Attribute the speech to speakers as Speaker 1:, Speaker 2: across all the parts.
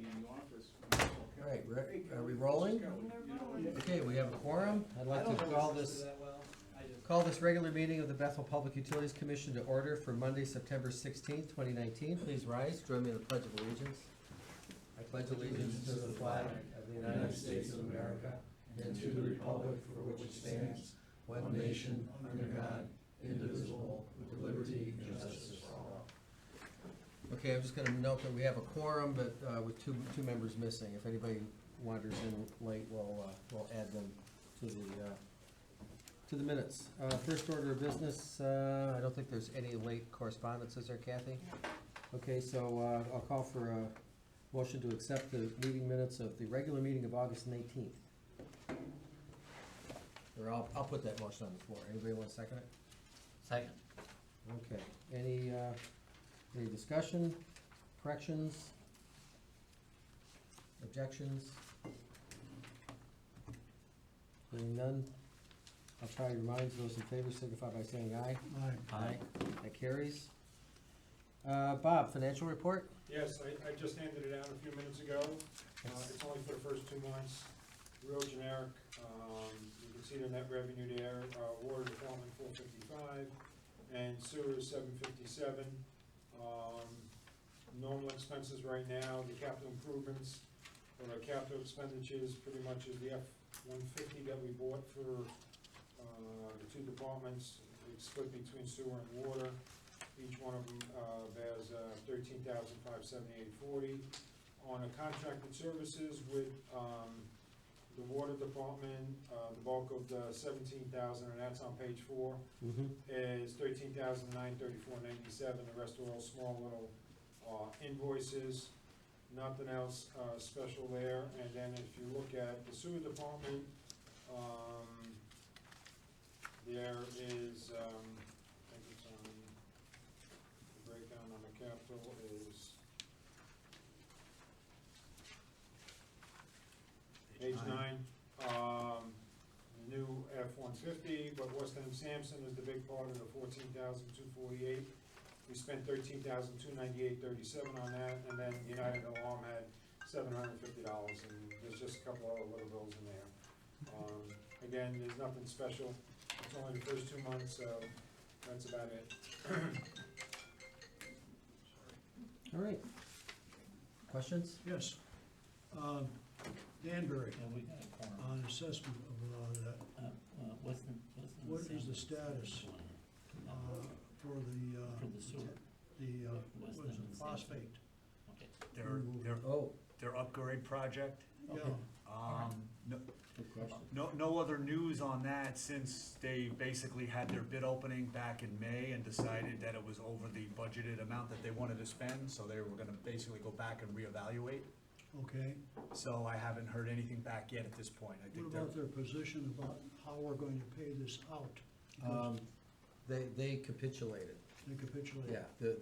Speaker 1: be in the office.
Speaker 2: All right, are we rolling? Okay, we have a quorum. I'd like to call this regular meeting of the Bethel Public Utilities Commission to order for Monday, September 16th, 2019. Please rise, join me in the Pledge of Allegiance. I pledge allegiance to the flag of the United States of America and to the republic for which it stands, one nation, under God, indivisible, with liberty and justice for all. Okay, I'm just gonna note that we have a quorum, but with two members missing. If anybody wanders in late, we'll add them to the minutes. First order of business, I don't think there's any late correspondence, is there, Kathy? Okay, so I'll call for a motion to accept the meeting minutes of the regular meeting of August 18th. Or I'll put that motion on the floor. Anybody want to second it?
Speaker 3: Second.
Speaker 2: Okay, any discussion, corrections, objections? Hearing none, I'll try to remind those in favor, signify by saying aye. Aye. That carries. Bob, financial report?
Speaker 4: Yes, I just handed it out a few minutes ago. It's only for the first 2 months, real generic. You can see the net revenue there, water department 455, and sewer is 757. Normal expenses right now, the capital improvements, or the capital expenditures pretty much is the F-150 that we bought for the two departments. It's split between sewer and water. Each one of them bears $13,578.40. On a contracted services with the water department, the bulk of the $17,000, and that's on page 4, is $13,934.97. The rest are all small little invoices. Nothing else special there. And then if you look at the sewer department, there is, I think it's on, the breakdown on the capital is page 9. New F-150, but Weston and Sampson is the big part of the $14,248. We spent $13,298.37 on that, and then United Alarm had $750, and there's just a couple other little bills in there. Again, there's nothing special. It's only the first 2 months, so that's about it.
Speaker 2: All right. Questions?
Speaker 5: Yes. Danbury,
Speaker 3: Yeah, we got a quorum.
Speaker 5: on assessment of that, what is the status for
Speaker 3: the sewer?
Speaker 5: what is it, phosphate?
Speaker 3: Okay.
Speaker 6: Their upgrade project.
Speaker 5: Yeah,
Speaker 6: No,
Speaker 2: Good question.
Speaker 6: no other news on that since they basically had their bid opening back in May and decided that it was over the budgeted amount that they wanted to spend, so they were gonna basically go back and reevaluate.
Speaker 5: okay.
Speaker 6: So I haven't heard anything back yet at this point. I
Speaker 5: What
Speaker 6: think
Speaker 5: about their position about how we're going to pay this out? Because
Speaker 2: They capitulated.
Speaker 5: they capitulated.
Speaker 2: Yeah,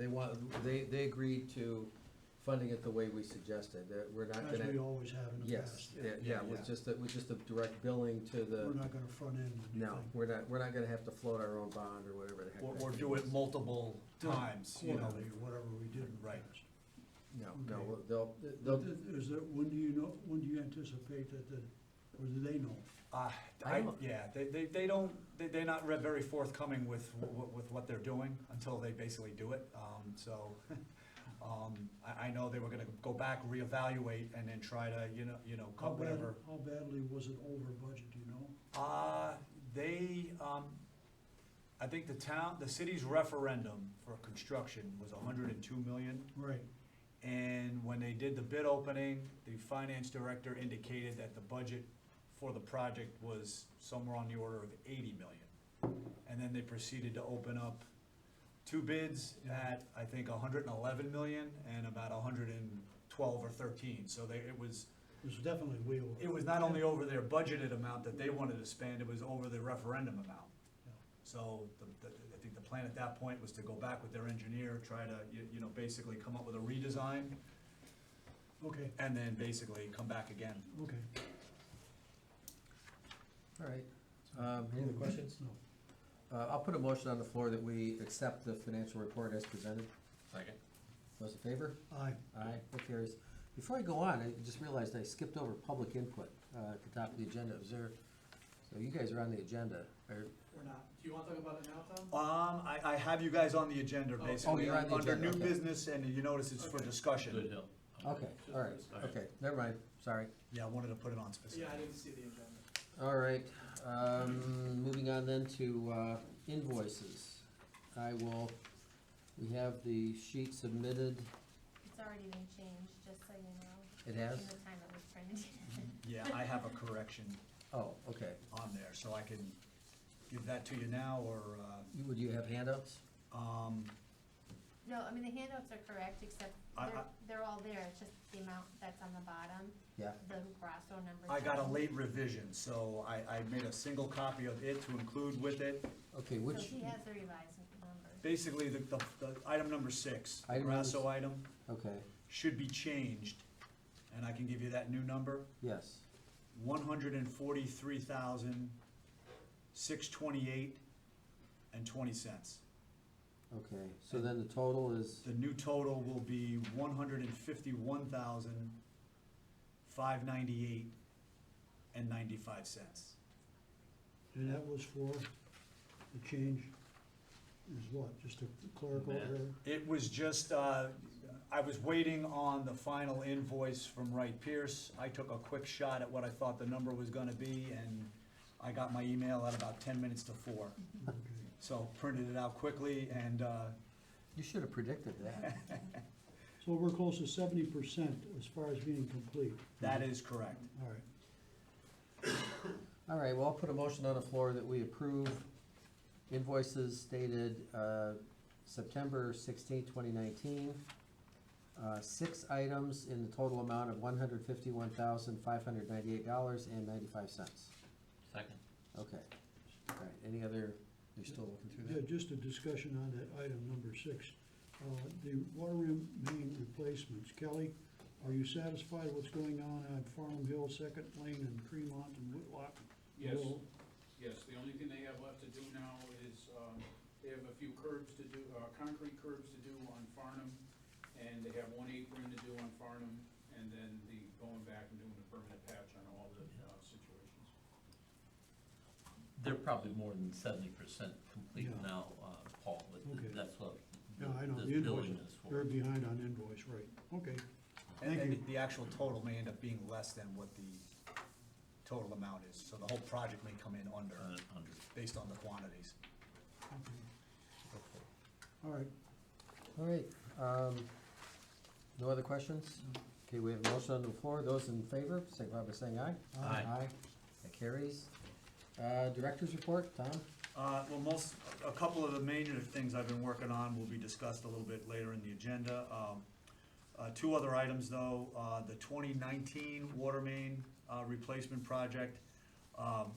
Speaker 2: they agreed to funding it the way we suggested. That we're not
Speaker 5: As we
Speaker 2: gonna.
Speaker 5: always have in the
Speaker 2: Yes,
Speaker 5: past.
Speaker 2: yeah, with just a direct billing to
Speaker 5: We're
Speaker 2: the.
Speaker 5: not gonna front end anything.
Speaker 2: No, we're not gonna have to float our own bond or whatever the heck. that
Speaker 6: or
Speaker 2: thing
Speaker 6: do it
Speaker 2: is.
Speaker 6: multiple times, you know.
Speaker 5: Quarterly, or whatever we did in the
Speaker 6: Right.
Speaker 5: past.
Speaker 2: No,
Speaker 5: Okay.
Speaker 2: they'll.
Speaker 5: Is there, when do you anticipate that, or do they know?
Speaker 2: I don't-
Speaker 6: They're not very forthcoming with what they're doing until they basically do it. So, I know they were gonna go back, reevaluate, and then try to,
Speaker 5: How
Speaker 6: cut whatever.
Speaker 5: badly was it over budget, do you know?
Speaker 6: I think the city's referendum for construction was 102 million.
Speaker 5: Right,
Speaker 6: And when they did the bid opening, the finance director indicated that the budget for the project was somewhere on the order of 80 million. And then they proceeded to open up 2 bids at, I think, 111 million and about 112 or 13. So it was
Speaker 5: definitely way over.
Speaker 6: it was not only over their budgeted amount that they wanted to spend, it was over the referendum amount.
Speaker 5: Yeah.
Speaker 6: So I think the plan at that point was to go back with their engineer, try to, basically come up with a redesign,
Speaker 5: Okay,
Speaker 6: and then basically come back again.
Speaker 5: okay.
Speaker 2: All right. Any other questions?
Speaker 5: No.
Speaker 2: I'll put a motion on the floor that we accept the financial report as presented.
Speaker 3: Second.
Speaker 2: Those in favor?
Speaker 5: Aye.
Speaker 2: Aye, that carries. Before I go on, I just realized I skipped over public input at the top of the agenda. Was there, so you guys are on the agenda.
Speaker 1: We're not. Do you wanna talk about it now, Tom?
Speaker 6: I have you guys on the agenda,
Speaker 1: Oh,
Speaker 6: basically,
Speaker 2: you're on the
Speaker 6: under
Speaker 2: agenda,
Speaker 6: new
Speaker 2: okay.
Speaker 6: business, and you notice it's for
Speaker 1: Okay.
Speaker 6: discussion.
Speaker 3: Good Hill.
Speaker 2: Okay, all right, okay, never mind, sorry.
Speaker 6: Yeah, I wanted to put it on specific.
Speaker 1: Yeah, I didn't see the agenda.
Speaker 2: All right, moving on then to invoices. We have the sheet submitted.
Speaker 7: It's already been changed, just so you know.
Speaker 2: It has?
Speaker 7: In the time it was printed.
Speaker 6: Yeah, I have a correction
Speaker 2: Oh, okay.
Speaker 6: on there, so I can give that to you now, or,
Speaker 2: Would you have handouts?
Speaker 7: No, I mean, the handouts are correct, except they're all there, it's just the amount that's on the bottom,
Speaker 2: Yeah,
Speaker 7: the Grasso number.
Speaker 6: I got a late revision, so I made a single copy of it to include with it.
Speaker 2: okay,
Speaker 7: So
Speaker 2: which,
Speaker 7: he has the revised numbers.
Speaker 6: Basically, the item number 6, the
Speaker 2: Item number
Speaker 6: Grasso item,
Speaker 2: okay,
Speaker 6: should be changed, and I can give you that new number,
Speaker 2: yes,
Speaker 6: $143,628.20.
Speaker 2: okay. So then the total is,
Speaker 6: The new total will be $151,598.95.
Speaker 5: And that was for the change, is what, just a clerical
Speaker 3: Math.
Speaker 5: error?
Speaker 6: It was just, I was waiting on the final invoice from Wright Pierce. I took a quick shot at what I thought the number was gonna be, and I got my email at about 10 minutes to 4.
Speaker 5: Okay.
Speaker 6: So printed it out quickly, and,
Speaker 2: you should have predicted that.
Speaker 5: So we're close to 70% as far as being complete.
Speaker 6: that is correct.
Speaker 5: All right.
Speaker 2: All right, well, I'll put a motion on the floor that we approve invoices dated September 16, 2019. 6 items in the total amount of $151,598.95.
Speaker 3: Second.
Speaker 2: Okay. All right, any other, you're still looking through
Speaker 5: Yeah,
Speaker 2: that?
Speaker 5: just a discussion on that item number 6. The water main replacements. Kelly, are you satisfied with what's going on Farnham Hill, Second Lane, and Tremont and Whitlock?
Speaker 8: Yes,
Speaker 5: Hill?
Speaker 8: yes, the only thing they have left to do now is, they have a few curbs to do, concrete curbs to do on Farnham, and they have 1 apron to do on Farnham, and then going back and doing the permanent patch on all the, situations.
Speaker 3: They're probably more than 70% complete
Speaker 5: Yeah.
Speaker 3: now, Paul, but
Speaker 5: Okay.
Speaker 3: that's what
Speaker 5: Yeah, I know,
Speaker 3: this
Speaker 5: the invoice,
Speaker 3: billing is for.
Speaker 5: they're behind on invoice, right, okay.
Speaker 6: And
Speaker 5: Thank you.
Speaker 6: the actual total may end up being less than what the total amount is, so the whole project may come in under,
Speaker 3: Under.
Speaker 6: based on the quantities.
Speaker 5: All right,
Speaker 2: All right, no other questions? Okay, we have a motion on the floor. Those in favor, signify by saying aye.
Speaker 3: Aye.
Speaker 2: Aye, that carries. Director's report, Tom?
Speaker 6: Well, a couple of the major things I've been working on will be discussed a little bit later in the agenda. 2 other items, though, the 2019 water main replacement project,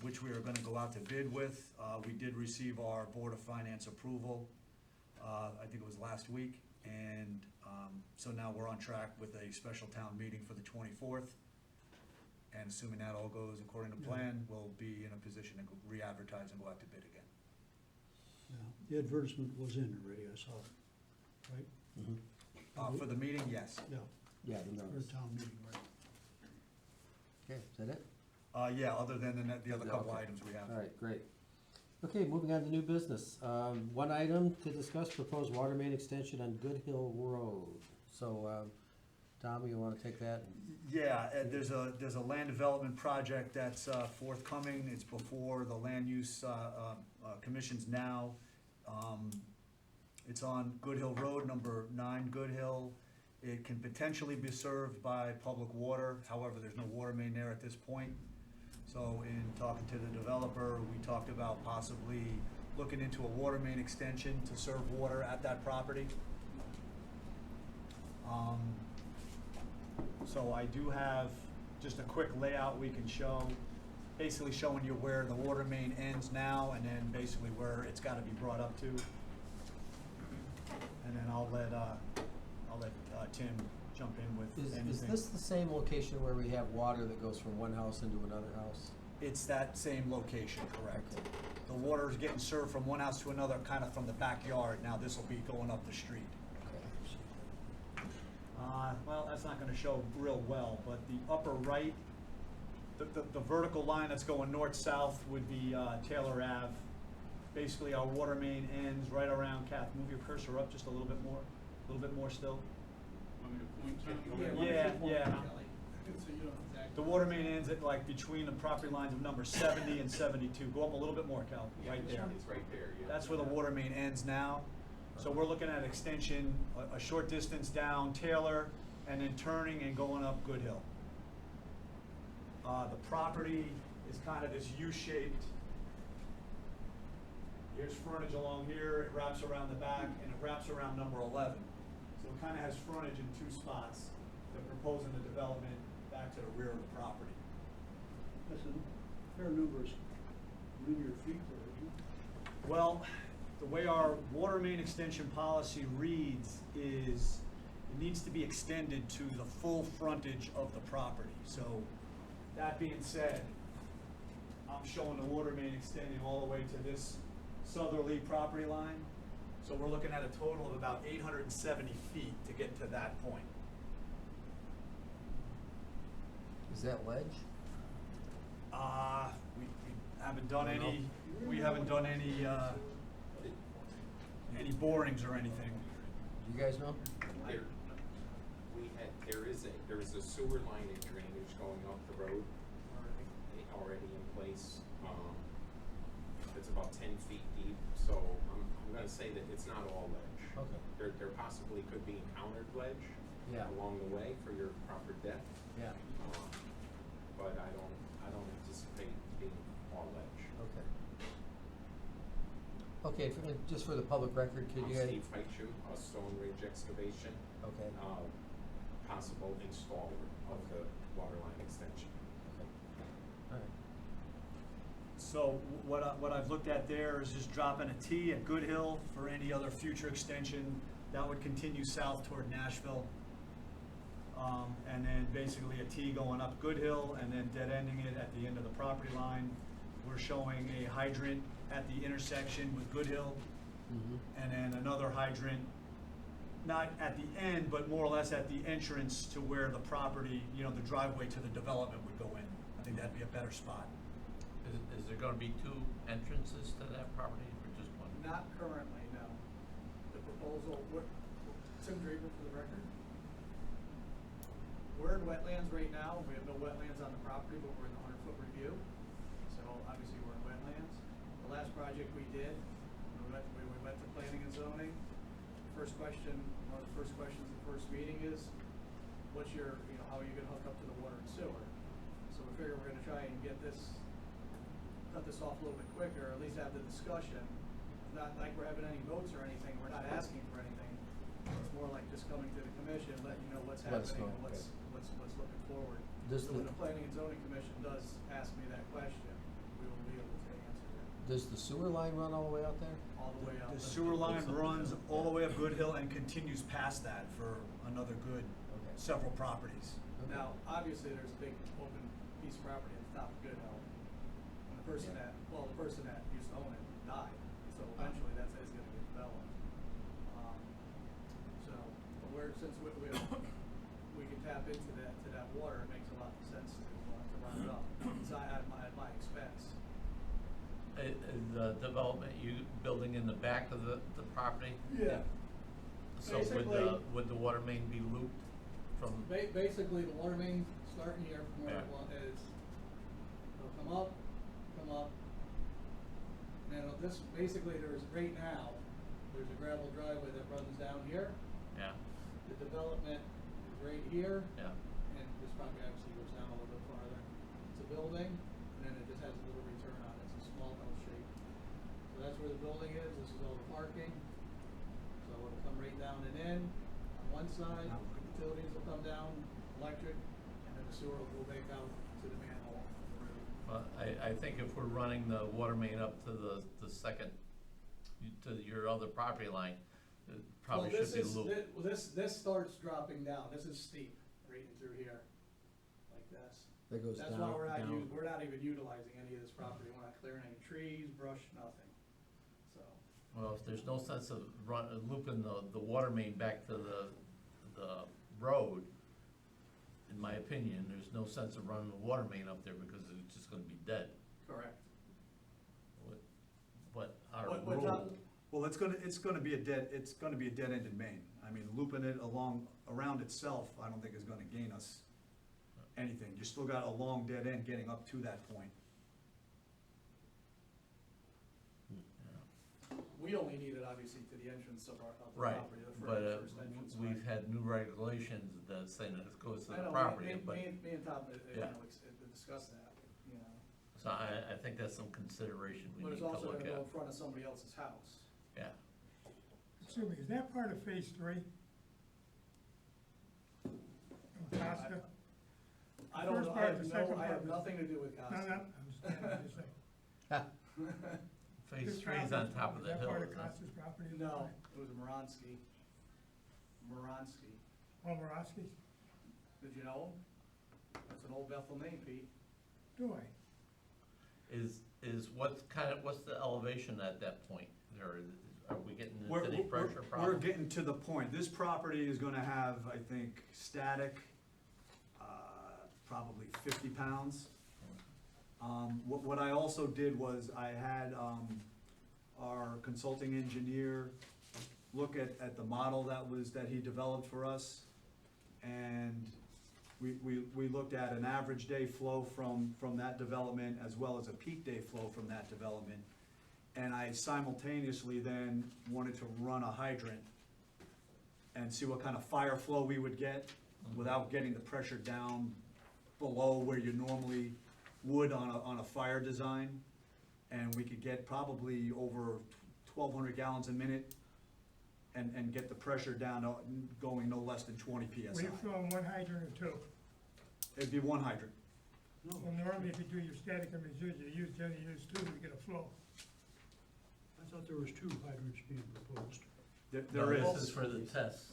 Speaker 6: which we are gonna go out to bid with. We did receive our Board of Finance approval, I think it was last week, and so now we're on track with a special town meeting for the 24th. And assuming that all goes according to plan, we'll be in a position to re-advertise and go out to bid again.
Speaker 5: yeah, the advertisement was in already, I saw it, right?
Speaker 2: Mm-hmm.
Speaker 6: For the meeting, yes.
Speaker 5: Yeah,
Speaker 2: Yeah, the
Speaker 5: for a
Speaker 2: notice.
Speaker 5: town meeting, right?
Speaker 2: Okay, is that it?
Speaker 6: Yeah, other than the other
Speaker 2: Yeah,
Speaker 6: couple
Speaker 2: okay.
Speaker 6: items we have.
Speaker 2: All right, great. Okay, moving on to new business. One item to discuss proposed water main extension on Good Hill Road. So, Tom, you wanna take that?
Speaker 6: Yeah, there's a land development project that's forthcoming. It's before the land use commissions now. It's on Good Hill Road, number 9 Good Hill. It can potentially be served by public water, however, there's no water main there at this point. So in talking to the developer, we talked about possibly looking into a water main extension to serve water at that property. So I do have just a quick layout we can show, basically showing you where the water main ends now and then basically where it's gotta be brought up to. And then I'll let Tim jump in with anything.
Speaker 2: Is this the same location where we have water that goes from one house into another house?
Speaker 6: It's that same location, correct.
Speaker 2: Okay.
Speaker 6: The water is getting served from one house to another, kind of from the backyard. Now this will be going up the street.
Speaker 2: Okay.
Speaker 6: Well, that's not gonna show real well, but the upper right, the vertical line that's going north-south would be Taylor Ave. Basically, our water main ends right around, Kath, move your cursor up just a little bit more still.
Speaker 8: Want me to point to it?
Speaker 6: Yeah.
Speaker 1: So you don't exactly.
Speaker 6: The water main ends at like between the property lines of number 70 and 72. Go up a little bit more, Cal, right there.
Speaker 9: It's right there, yeah.
Speaker 6: That's where the water main ends now. So we're looking at extension, a short distance down Taylor, and then turning and going up Good Hill. The property is kind of this U-shaped. Here's frontage along here, it wraps around the back, and it wraps around number 11. So it kind of has frontage in two spots. They're proposing the development back to the rear of the property.
Speaker 5: That's a fair number of linear feet there, isn't it?
Speaker 6: Well, the way our water main extension policy reads is it needs to be extended to the full frontage of the property. So that being said, I'm showing the water main extending all the way to this southerly property line. So we're looking at a total of about 870 feet to get to that point.
Speaker 2: Is that ledge?
Speaker 6: We haven't done any, any borings or anything.
Speaker 2: Do you guys know?
Speaker 9: There is a sewer line and drainage going up the road already in place. It's about 10 feet deep, so I'm gonna say that it's not all ledge.
Speaker 2: Okay.
Speaker 9: There possibly could be encountered ledge
Speaker 2: Yeah.
Speaker 9: along the way for your proper depth.
Speaker 2: Yeah.
Speaker 9: But I don't anticipate being all ledge.
Speaker 2: Okay. Okay, just for the public record, could you guys?
Speaker 9: Steve Feichu, Stone Ridge Excavation.
Speaker 2: Okay.
Speaker 9: Possible installer of the water line extension.
Speaker 2: All right.
Speaker 6: So what I've looked at there is just dropping a T at Good Hill for any other future extension. That would continue south toward Nashville. And then basically a T going up Good Hill and then dead ending it at the end of the property line. We're showing a hydrant at the intersection with Good Hill.
Speaker 2: Mm-hmm.
Speaker 6: And then another hydrant, not at the end, but more or less at the entrance to where the property, the driveway to the development would go in. I think that'd be a better spot.
Speaker 3: Is there gonna be two entrances to that property or just one?
Speaker 1: Not currently, no. The proposal, Tim Draper for the record. We're in wetlands right now. We have no wetlands on the property, but we're in the 100-foot review. So obviously we're in wetlands. The last project we did, we went to planning and zoning. First question, one of the first questions at the first meeting is, what's your, how are you gonna hook up to the water and sewer? So we figure we're gonna try and cut this off a little bit quicker, or at least have the discussion. Not like we're having any votes or anything, we're not asking for anything. It's more like just coming to the commission, letting you know what's
Speaker 2: Let us
Speaker 1: happening
Speaker 2: know,
Speaker 1: and what's looking forward.
Speaker 2: Does
Speaker 1: So
Speaker 2: the-
Speaker 1: when the planning and zoning commission does ask me that question, we will be able to answer it
Speaker 2: Does the sewer line run all the way out there?
Speaker 1: all the way out.
Speaker 6: The sewer line runs all the way up Good Hill and continues past that for another good
Speaker 2: Okay.
Speaker 6: several properties.
Speaker 1: Now, obviously, there's a big open piece of property at the top of Good Hill. And the person
Speaker 2: Yeah.
Speaker 1: the person that used to own it died, so eventually that is gonna get developed. But since we can tap into that water, it makes a lot of sense to run it up. It's not at my expense.
Speaker 3: Is the development you building in the back of the property?
Speaker 1: Yeah.
Speaker 3: So would the water main be looped from?
Speaker 1: Basically, the water main starting here from where
Speaker 3: Yeah.
Speaker 1: it is, it'll come up, and then basically right now, there's a gravel driveway that runs down here.
Speaker 3: Yeah,
Speaker 1: The development is right here,
Speaker 3: yeah.
Speaker 1: and this probably actually goes down a little bit farther. It's a building, and then it just has a little return on it, it's a small L shape. So that's where the building is, this is all the parking. So it'll come right down and in, on one side, utilities will come down, electric, and then the sewer will go back out to the manhole on the road.
Speaker 3: Well, I think if we're running the water main up to the second, to your other property line, it probably
Speaker 1: Well,
Speaker 3: should be looped.
Speaker 1: This starts dropping down, this is steep, right in through here, like this.
Speaker 2: That goes
Speaker 1: That's
Speaker 2: down,
Speaker 1: why
Speaker 2: down.
Speaker 1: we're not even utilizing any of this property, we're not clearing any trees, brush, nothing, so.
Speaker 3: Well, if there's no sense of looping the water main back to the road, in my opinion, there's no sense of running the water main up there because it's just gonna be dead.
Speaker 1: Correct.
Speaker 3: But our
Speaker 1: What
Speaker 3: rule,
Speaker 1: Tom-
Speaker 6: Well, it's gonna be a dead-ended main. I mean, looping it around itself, I don't think is gonna gain us anything. You still got a long dead end getting up to that point.
Speaker 1: We only need it obviously to the entrance of the
Speaker 3: right,
Speaker 1: property, the
Speaker 3: but
Speaker 1: first entrance.
Speaker 3: we've
Speaker 1: right?
Speaker 3: had new regulations that say that it goes to
Speaker 1: I
Speaker 3: the
Speaker 1: know,
Speaker 3: property,
Speaker 1: me
Speaker 3: but,
Speaker 1: and Tom,
Speaker 3: Yeah.
Speaker 1: discussed that, you know.
Speaker 3: so I think that's some consideration we
Speaker 1: But
Speaker 3: need
Speaker 1: it's
Speaker 3: to
Speaker 1: also
Speaker 3: look
Speaker 1: gonna go
Speaker 3: at,
Speaker 1: in front of somebody else's house.
Speaker 3: yeah.
Speaker 10: Excuse me, is that part of phase three? Of Costa?
Speaker 1: I don't
Speaker 10: First
Speaker 1: know,
Speaker 10: part, the second
Speaker 1: I have
Speaker 10: part.
Speaker 1: nothing to do with
Speaker 10: No,
Speaker 1: Costa.
Speaker 10: no, I'm just saying.
Speaker 3: Phase
Speaker 10: This
Speaker 3: three's
Speaker 10: Costa's
Speaker 3: on top of
Speaker 10: property,
Speaker 3: the
Speaker 10: is that
Speaker 3: hill,
Speaker 10: part of
Speaker 3: isn't it?
Speaker 10: Costa's property?
Speaker 1: No, it was Moronsky. Moronsky.
Speaker 10: Oh, Morosky?
Speaker 1: Did you know him? That's an old Bethel name, Pete.
Speaker 10: Do I?
Speaker 3: Is what's the elevation at that point? Are we getting
Speaker 6: We're,
Speaker 3: into any pressure
Speaker 6: we're
Speaker 3: problem?
Speaker 6: getting to the point. This property is gonna have, I think, static, probably 50 pounds. What I also did was I had, our consulting engineer look at the model that he developed for us. And we looked at an average day flow from that development as well as a peak day flow from that development. And I simultaneously then wanted to run a hydrant and see what kind of fire flow we would get without getting the pressure down below where you normally would on a fire design. And we could get probably over 1,200 gallons a minute and get the pressure down, going no less than 20
Speaker 10: Were
Speaker 6: PSI.
Speaker 10: you throwing one hydrant or two?
Speaker 6: It'd be one hydrant.
Speaker 5: No,
Speaker 10: Well, normally if you do your static and reserve, you generally use two to get a flow.
Speaker 5: I thought there was 2 hydrants being proposed.
Speaker 6: There
Speaker 3: No,
Speaker 6: is.
Speaker 3: this is for the test.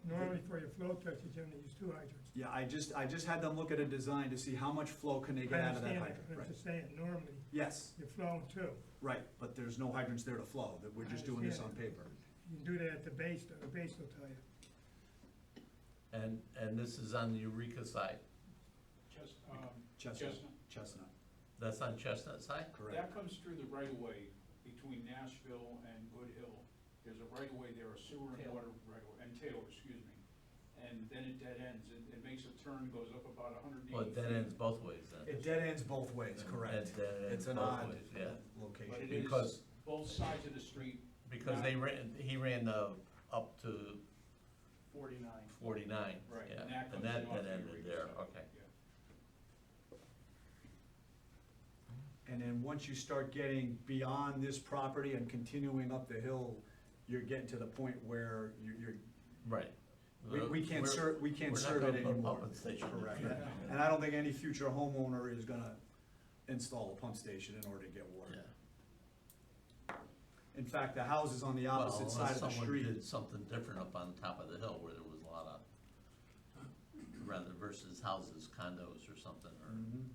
Speaker 10: Normally for your flow test, you generally use 2 hydrants.
Speaker 6: Yeah, I just had them look at a design to see how much flow can they get out of that
Speaker 10: I
Speaker 6: hydrant.
Speaker 10: understand that,
Speaker 6: Right.
Speaker 10: I'm just saying, normally
Speaker 6: Yes,
Speaker 10: you're flowing 2.
Speaker 6: right, but there's no hydrants there to flow, that we're just doing this on paper.
Speaker 10: You can do that at the base, though. The base will tell you.
Speaker 3: And this is on the Eureka side.
Speaker 6: Chestnut. Chestnut,
Speaker 3: That's on Chestnut side?
Speaker 6: correct.
Speaker 8: That comes through the right of way between Nashville and Good Hill. There's a right of way there, a sewer and
Speaker 1: Taylor.
Speaker 8: water right of way, and Taylor, excuse me. And then it dead ends. It makes a turn, goes up about 180
Speaker 3: Well, it dead ends both ways then.
Speaker 6: It dead ends both ways, correct.
Speaker 3: It dead ends
Speaker 6: It's an
Speaker 3: both
Speaker 6: odd
Speaker 3: ways, yeah.
Speaker 8: But
Speaker 6: location.
Speaker 8: it is
Speaker 3: Because-
Speaker 8: both sides of the street.
Speaker 3: Because he ran up to
Speaker 1: 49.
Speaker 3: 49,
Speaker 8: Right,
Speaker 3: yeah,
Speaker 8: and that
Speaker 3: and
Speaker 8: comes
Speaker 3: that
Speaker 8: in off the
Speaker 3: ended
Speaker 8: Eureka
Speaker 3: there,
Speaker 8: side,
Speaker 3: okay.
Speaker 8: yeah.
Speaker 6: And then once you start getting beyond this property and continuing up the hill, you're getting to the point where you're,
Speaker 3: Right.
Speaker 6: we can't
Speaker 3: We're-
Speaker 6: serve, we can't serve it
Speaker 3: We're not gonna
Speaker 6: anymore.
Speaker 3: put a pump station. in
Speaker 6: Correct.
Speaker 3: there.
Speaker 6: And I don't think any future homeowner is gonna install a pump station in order to get water.
Speaker 3: Yeah.
Speaker 6: In fact, the houses on the
Speaker 3: Well,
Speaker 6: opposite side of the
Speaker 3: unless
Speaker 6: street.
Speaker 3: someone did something different up on top of the hill where there was a lot of, rather versus houses, condos or something, or
Speaker 6: Mhm.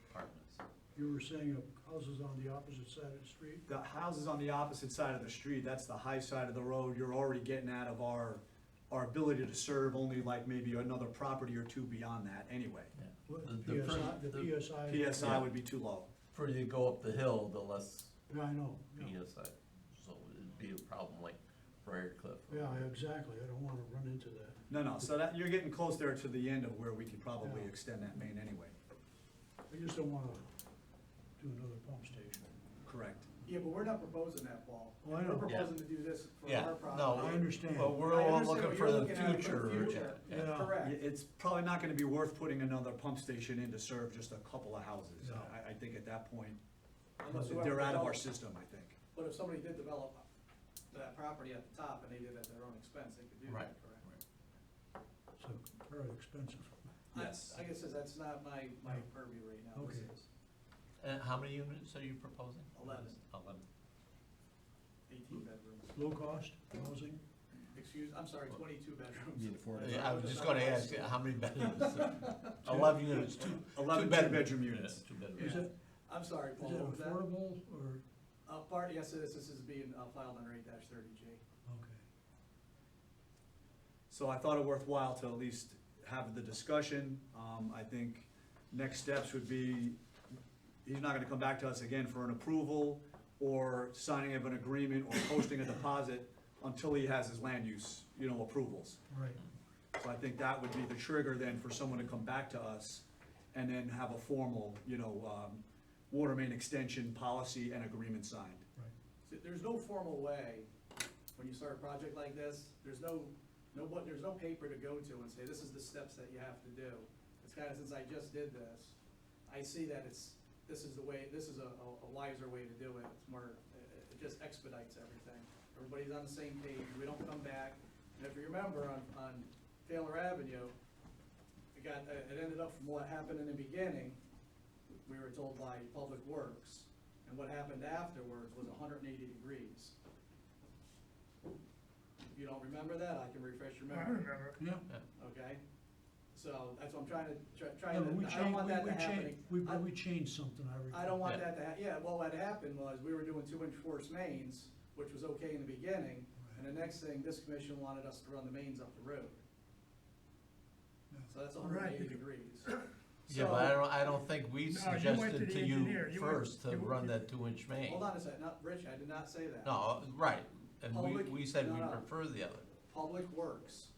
Speaker 3: apartments.
Speaker 5: You were saying of houses on the opposite side of the street?
Speaker 6: The houses on the opposite side of the street, that's the high side of the road, you're already getting out of our ability to serve only like maybe another property or two beyond that anyway.
Speaker 3: Yeah.
Speaker 5: What,
Speaker 3: The
Speaker 5: PSI, the
Speaker 3: fur-
Speaker 5: PSI?
Speaker 6: PSI would be too low.
Speaker 3: Further you go up the hill, the less
Speaker 5: Yeah, I know, yeah.
Speaker 3: PSI, so it'd be a problem like Briar Cliff.
Speaker 5: Yeah, exactly, I don't wanna run into that.
Speaker 6: No, so that, you're getting close there to the end of where we could probably
Speaker 5: Yeah.
Speaker 6: extend that main anyway.
Speaker 5: I just don't wanna do another pump station.
Speaker 6: Correct.
Speaker 1: Yeah, but we're not proposing that, Paul.
Speaker 5: Oh, I know.
Speaker 1: We're proposing to do this for
Speaker 3: Yeah,
Speaker 1: our property.
Speaker 3: no,
Speaker 5: I understand.
Speaker 3: But we're
Speaker 1: I
Speaker 3: all
Speaker 1: understand
Speaker 3: looking
Speaker 1: what
Speaker 3: for
Speaker 1: you're
Speaker 3: the
Speaker 1: looking at for the
Speaker 3: future,
Speaker 1: future.
Speaker 3: yeah.
Speaker 5: Yeah.
Speaker 1: Correct.
Speaker 6: It's probably not gonna be worth putting another pump station in to serve just a couple of houses.
Speaker 5: No.
Speaker 6: I think at that point,
Speaker 1: Unless whoever
Speaker 6: they're out of our
Speaker 1: develops-
Speaker 6: system, I think.
Speaker 1: But if somebody did develop that property at the top and they did it at their own expense, they could do
Speaker 3: Right,
Speaker 1: that, correct?
Speaker 5: So, very expensive.
Speaker 6: Yes.
Speaker 1: I guess that's not my purview right now. This
Speaker 5: Okay.
Speaker 1: is
Speaker 3: And how many units are you proposing?
Speaker 1: 11.
Speaker 3: 11.
Speaker 1: 18 bedrooms.
Speaker 5: Low cost housing?
Speaker 1: I'm sorry, 22 bedrooms.
Speaker 2: Need affordable.
Speaker 3: Yeah, I was just gonna ask you, how many bedrooms? 11 units,
Speaker 6: 11
Speaker 3: two-bedroom
Speaker 6: two-bedroom
Speaker 3: yeah,
Speaker 6: units.
Speaker 3: two-bedroom.
Speaker 5: Is
Speaker 1: Yeah.
Speaker 5: it,
Speaker 1: I'm sorry,
Speaker 5: is
Speaker 1: Paul,
Speaker 5: it
Speaker 1: what was that?
Speaker 5: affordable or,
Speaker 1: Yes, it is. This is being filed under 8-30G.
Speaker 5: okay.
Speaker 6: So I thought it worthwhile to at least have the discussion. I think next steps would be, he's not gonna come back to us again for an approval or signing of an agreement or posting a deposit until he has his land use, approvals.
Speaker 5: Right.
Speaker 6: So I think that would be the trigger then for someone to come back to us and then have a formal, water main extension policy and agreement signed.
Speaker 1: See, there's no formal way, when you start a project like this, there's no paper to go to and say, this is the steps that you have to do. It's kinda, since I just did this, I see that this is a wiser way to do it. It's more, it just expedites everything. Everybody's on the same page, we don't come back. And if you remember, on Taylor Avenue, it ended up from what happened in the beginning, we were told by Public Works, and what happened afterwards was 180 degrees. If you don't remember that, I can refresh your
Speaker 10: I
Speaker 1: memory.
Speaker 10: remember.
Speaker 5: Yeah.
Speaker 1: Okay? So that's what I'm trying to,
Speaker 5: Yeah, but
Speaker 1: I don't want that to happen.
Speaker 5: we changed something, I recall.
Speaker 1: I don't want
Speaker 3: Yeah.
Speaker 1: that to well, what happened was, we were doing 2-inch force mains, which was okay in the beginning, and the next thing, this commission wanted us to run the mains up the road. So that's 180
Speaker 10: Right.
Speaker 1: degrees.
Speaker 3: Yeah, but I don't think we
Speaker 10: No, you went to
Speaker 3: suggested
Speaker 10: the
Speaker 3: to
Speaker 10: engineer.
Speaker 3: you
Speaker 10: You went-
Speaker 3: first to
Speaker 10: you-
Speaker 3: run that 2-inch main.
Speaker 1: Hold on a second, Rich, I did not say that.
Speaker 3: No, right, and
Speaker 1: Public-
Speaker 3: we said we
Speaker 1: no.
Speaker 3: prefer the other.
Speaker 1: Public Works,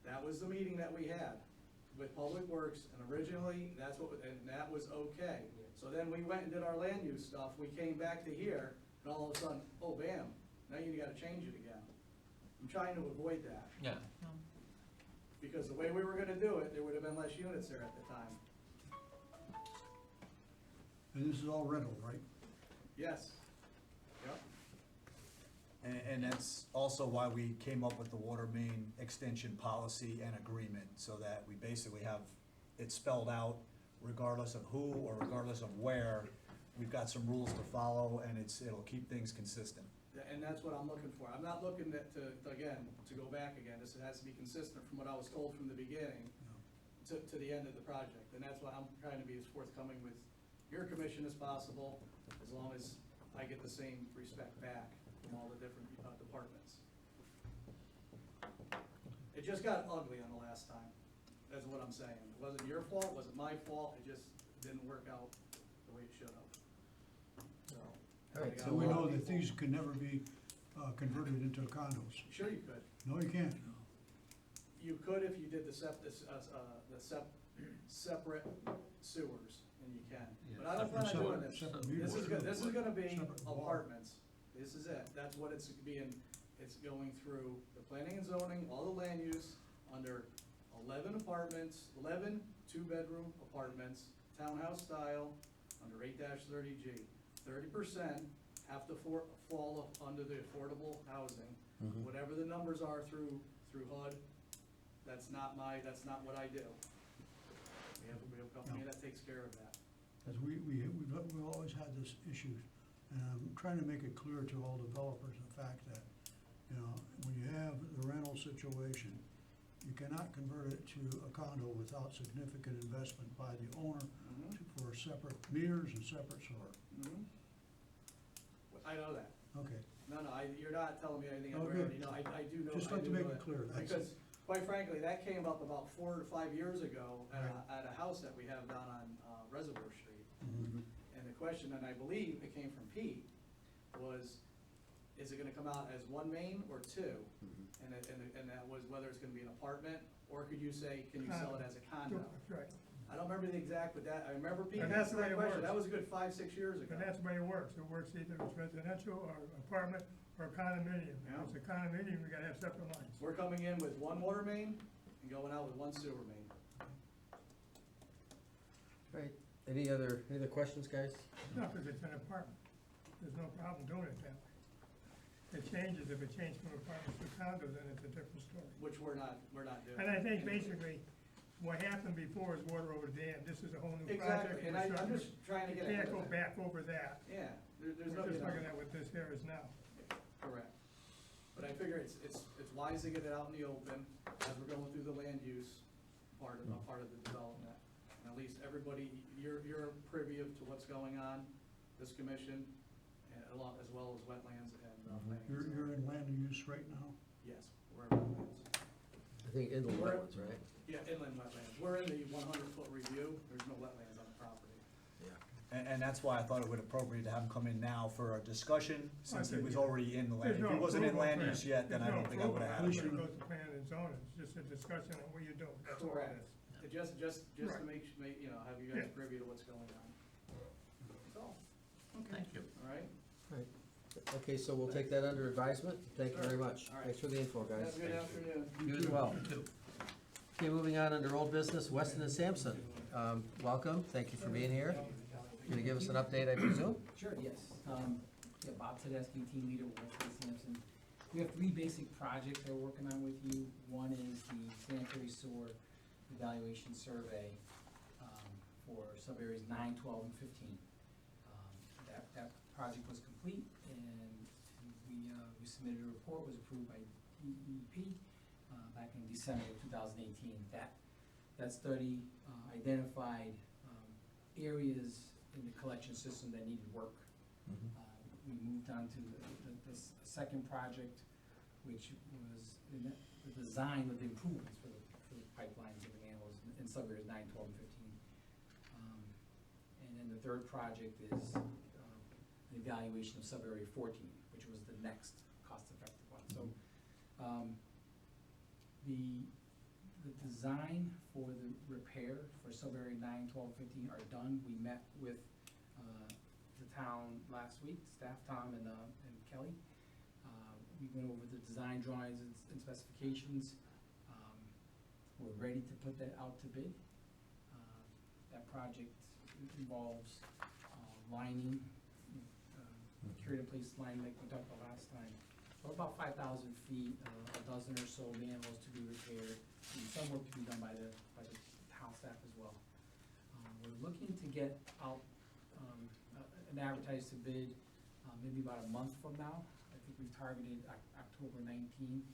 Speaker 1: that was the meeting that we had with Public Works, and originally, and that was okay. So then we went and did our land use stuff, we came back to here, and all of a sudden, oh, bam, now you gotta change it again. I'm trying to avoid that,
Speaker 3: Yeah.
Speaker 1: because the way we were gonna do it, there would have been less units there at the time.
Speaker 5: And this is all rental, right?
Speaker 1: Yes. Yep.
Speaker 6: And that's also why we came up with the water main extension policy and agreement, so that we basically have it spelled out regardless of who or regardless of where. We've got some rules to follow, and it'll keep things consistent.
Speaker 1: And that's what I'm looking for. I'm not looking to go back again. This has to be consistent from what I was told from the beginning to the end of the project. And that's why I'm trying to be as forthcoming with your commission as possible, as long as I get the same respect back from all the different departments. It just got ugly on the last time. That's what I'm saying. It wasn't your fault, it wasn't my fault, it just didn't work out the way it should have.
Speaker 2: All right,
Speaker 5: So we know that these can never be converted into condos.
Speaker 1: Sure you could.
Speaker 5: No, you can't.
Speaker 1: You could if you did the separate sewers, and you can. But I don't plan on doing this.
Speaker 5: Separate
Speaker 1: This is
Speaker 5: meters.
Speaker 1: this is gonna be
Speaker 5: Separate water.
Speaker 1: apartments. This is it. That's what it's being, it's going through the planning and zoning, all the land use, under 11 apartments, 11 two-bedroom apartments, townhouse style, under 8-30G. 30% have to fall under the affordable housing.
Speaker 2: Mhm.
Speaker 1: Whatever the numbers are through HUD, that's not what I do. We have a company that takes care of that.
Speaker 5: Because we've always had this issue, and I'm trying to make it clear to all developers, the fact that, when you have the rental situation, you cannot convert it to a condo without significant investment by the owner for separate meters and separate sewer.
Speaker 1: Mhm. I know that.
Speaker 5: Okay,
Speaker 1: No, you're not telling me anything I
Speaker 5: Oh,
Speaker 1: already
Speaker 5: good.
Speaker 1: know. I do know.
Speaker 5: Just
Speaker 1: I
Speaker 5: like to
Speaker 1: do
Speaker 5: make
Speaker 1: know
Speaker 5: it
Speaker 1: that.
Speaker 5: clear, that's
Speaker 1: Because, quite frankly, that came up about 4 to 5 years ago
Speaker 5: Right.
Speaker 1: at a house that we have down on Reservoir Street.
Speaker 5: Mhm.
Speaker 1: And the question, and I believe it came from Pete, was, is it gonna come out as one main or two? And that was whether it's gonna be an apartment, or could you say, can you sell it as a condo?
Speaker 10: That's right.
Speaker 1: I don't remember the exact, but I remember Pete
Speaker 10: And that's
Speaker 1: asking
Speaker 10: the way
Speaker 1: that
Speaker 10: it
Speaker 1: question.
Speaker 10: works.
Speaker 1: That was a good 5-6 years ago.
Speaker 10: And that's the way it works. It works either as residential or apartment or condominium.
Speaker 1: Yeah.
Speaker 10: If it's a condominium, we gotta have separate lines.
Speaker 1: We're coming in with one water main and going out with one sewer main.
Speaker 2: All right, any other questions, guys?
Speaker 10: No, because it's an apartment. There's no problem doing it that way. It changes, if it changes from apartments to condos, then it's a different story.
Speaker 1: Which we're not doing.
Speaker 10: And I think basically, what happened before is water over the dam. This is a whole new
Speaker 1: Exactly,
Speaker 10: project.
Speaker 1: and I'm just trying to get
Speaker 10: You
Speaker 1: ahead
Speaker 10: can't
Speaker 1: of
Speaker 10: go
Speaker 1: that.
Speaker 10: back over that.
Speaker 1: Yeah, there's no,
Speaker 10: We're just looking at what this here is now.
Speaker 1: correct. But I figure it's wise to get it out in the open as we're going through the land use part of the development. And at least everybody, you're privy to what's going on, this commission, and as well as wetlands and planning. and
Speaker 5: You're
Speaker 1: zoning.
Speaker 5: in land use right now?
Speaker 1: Yes, we're in wetlands.
Speaker 2: I think inland wetlands, right?
Speaker 1: Yeah, inland wetlands. We're in the 100-foot review. There's no wetlands on the property.
Speaker 6: And that's why I thought it would appropriate to have him come in now for a discussion, since he
Speaker 10: think,
Speaker 6: was
Speaker 10: yeah.
Speaker 6: already in the land.
Speaker 10: There's
Speaker 6: If he
Speaker 10: no
Speaker 6: wasn't in
Speaker 10: approval
Speaker 6: land
Speaker 10: plan.
Speaker 6: use yet, then I
Speaker 10: There's no
Speaker 6: don't think I would've had
Speaker 10: approval
Speaker 6: him.
Speaker 10: plan. It goes to planning and zoning, it's just a discussion on what you do, that's all it is.
Speaker 1: Just to
Speaker 10: Right.
Speaker 1: make, you know, have you guys
Speaker 10: Yeah.
Speaker 1: privy to what's going on. That's all.
Speaker 3: Thank you.
Speaker 1: All right?
Speaker 2: Okay, so we'll take that under advisement. Thank you very much.
Speaker 1: All right.
Speaker 2: Thanks for the info, guys.
Speaker 1: Have a good afternoon.
Speaker 2: You as well.
Speaker 3: You too.
Speaker 2: Okay, moving on under old business, Weston and Sampson. Welcome, thank you for being here. Gonna give us an update, I presume?
Speaker 11: Sure, yes. Yeah, Bob Tedeschi, team leader with Weston Sampson. We have 3 basic projects that we're working on with you. One is the sanitary sewer evaluation survey for sub-areas 9, 12, and 15. That project was complete, and we submitted a report, was approved by DEP back in December of 2018. That study identified areas in the collection system that needed work. We moved on to the second project, which was the design of the improvements for the pipelines and the manholes in sub-areas 9, 12, and 15. And then the third project is the evaluation of sub-area 14, which was the next cost-effective one. So the design for the repair for sub-area 9, 12, 15 are done. We met with the town last week, staff Tom and Kelly. We went over the design drawings and specifications. We're ready to put that out to bid. That project involves lining, cured in place lining like we talked about last time. So about 5,000 feet, a dozen or so manholes to be repaired, and some work to be done by the town staff as well. We're looking to get out an advertised to bid maybe about a month from now. I think we've targeted October 19.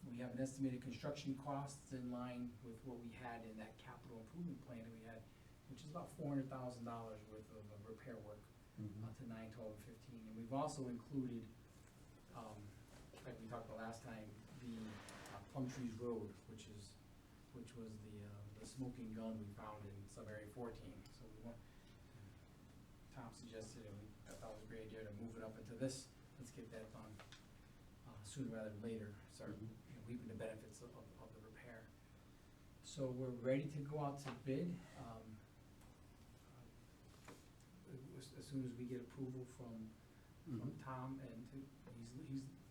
Speaker 11: We have an estimated construction costs in line with what we had in that capital improvement plan that we had, which is about $400,000 worth of repair work to 9, 12, and 15. And we've also included, like we talked about last time, the Plum Trees Road, which was the smoking gun we found in sub-area 14. So we want, Tom suggested, and I thought it was a great idea to move it up into this. Let's get that done sooner rather than later. Start reaping the benefits of the repair. So we're ready to go out to bid. As soon as we get approval from Tom, and he's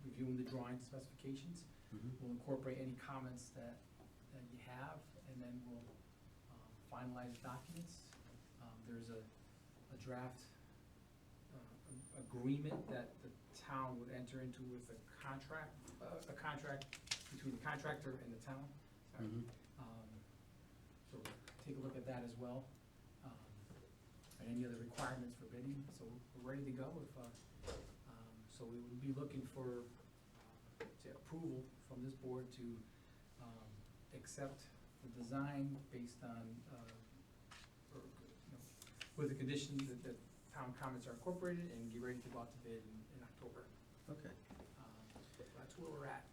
Speaker 11: reviewing the drawing specifications. We'll incorporate any comments that you have, and then we'll finalize documents. There's a draft agreement that the town would enter into with a contract between the contractor and the town. Sorry. So take a look at that as well. And any other requirements for bidding. So we're ready to go. So we would be looking for say approval from this board to accept the design based on with the condition that town comments are incorporated, and get ready to go out to bid in October.
Speaker 2: Okay.
Speaker 11: That's where we're at.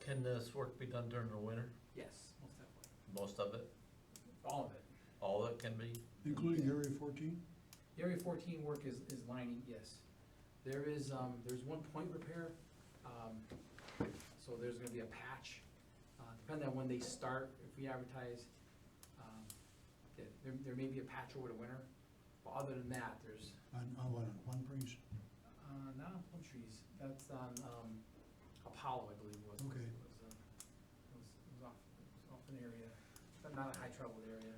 Speaker 3: Can this work be done during the winter?
Speaker 11: Yes, most definitely.
Speaker 3: Most of it?
Speaker 11: All of it.
Speaker 3: All of it can be?
Speaker 5: Including Area 14?
Speaker 11: The Area 14 work is lining, yes. There is, there's one point repair, so there's gonna be a patch. Depending on when they start, if we advertise, there may be a patch over the winter. But other than that, there's,
Speaker 5: On what, on Plum Trees?
Speaker 11: not on Plum Trees, that's on, Apollo, I believe was.
Speaker 5: Okay.
Speaker 11: It was off an area, but not a high traveled area.